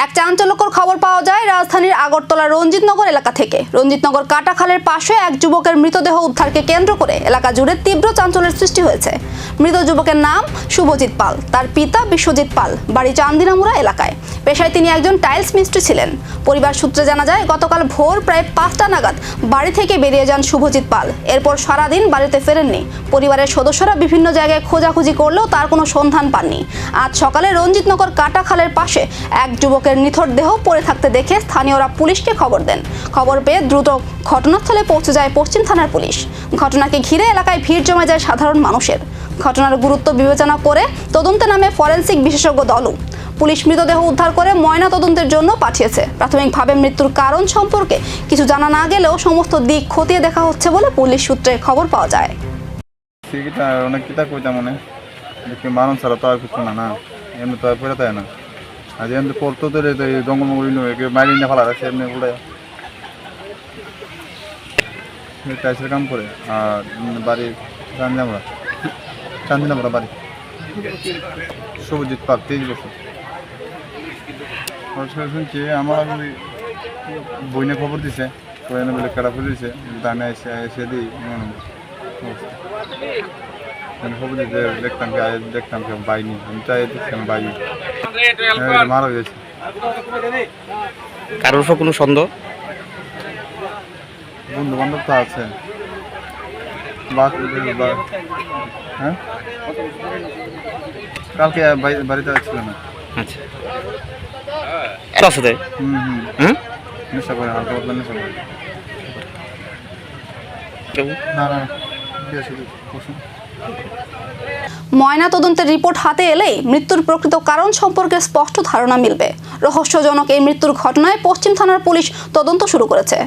এক চাঞ্চল্যকর খবর পাওয়া যায় রাজধানীর আগরতলা রঞ্জিতনগর এলাকা থেকে। রঞ্জিতনগর কাটাখালের পাশে এক যুবকের মৃতদেহ উদ্ধারকে কেন্দ্র করে এলাকা জুড়ে তীব্র চাঞ্চল্যের সৃষ্টি হয়েছে। মৃত যুবকের নাম শুভজিৎ পাল, তার পিতা বিশ্বজিৎ পাল, বাড়ি চান্দিনামুড়া এলাকায়। পেশায় তিনি একজন টাইলস মিস্ত্রি ছিলেন। পরিবার সূত্রে জানা যায়, গতকাল ভোর প্রায় 5টা নাগাদ বাড়ি থেকে বেরিয়ে যান শুভজিৎ পাল। এরপর সারাদিন বাড়িতে ফেরেননি। পরিবারের সদস্যরা বিভিন্ন জায়গায় খোঁজাখুঁজি করলেও তার কোনো সন্ধান পাননি। আজ সকালে রঞ্জিতনগর কাটাখালের পাশে এক যুবকের নিথর দেহ পড়ে থাকতে দেখে স্থানীয়রা পুলিশকে খবর দেন। খবর পেয়ে দ্রুত ঘটনাস্থলে পৌঁছে যায় পশ্চিম থানার পুলিশ। ঘটনাকে ঘিরে এলাকায় ভিড় জমে যায় সাধারণ মানুষের। ঘটনার গুরুত্ব বিবেচনা করে তদন্তে নামে ফরেনসিক বিশেষজ্ঞ দলও। পুলিশ মৃতদেহ উদ্ধার করে ময়না তদন্তের জন্য পাঠিয়েছে। প্রাথমিকভাবে মৃত্যুর কারণ সম্পর্কে কিছু জানা না গেলেও সমস্ত দিক খতিয়ে দেখা হচ্ছে বলে পুলিশ সূত্রে খবর পাওয়া যায়। অনেক কিতা কইতা মনে মানুষ ছাড়া তো আর কিছু না, এমনি তো আর পড়ে তাই না। আজ এমনি পড়তো তো জঙ্গল মঙ্গল মাইলি না ফেলা রাখছে এমনি উড়ে টাইসের কাম করে। আর বাড়ি চান্দিনামুড়া বাড়ি। শুভজিৎ পাল, 23 বছর। শুনছি আমার বইনে খবর দিছে, বইনে বলে খারাপ হয়ে দিয়েছে, দানে এসে দিই খবর দিতে দেখতাম কেউ বাইনি, আমি চাই দেখতাম বাইনি মারা গেছে। কারোর উপর কোনো সন্দেহ? বন্ধু বান্ধব তো আছে। হ্যাঁ, কালকে বাড়িতে ছিল না। আচ্ছা, নেশা করে, হালকা পাতলা নেশা করে। না না, ময়না তদন্তের রিপোর্ট হাতে এলেই মৃত্যুর প্রকৃত কারণ সম্পর্কে স্পষ্ট ধারণা মিলবে। রহস্যজনক এই মৃত্যুর ঘটনায় পশ্চিম থানার পুলিশ তদন্ত শুরু করেছে।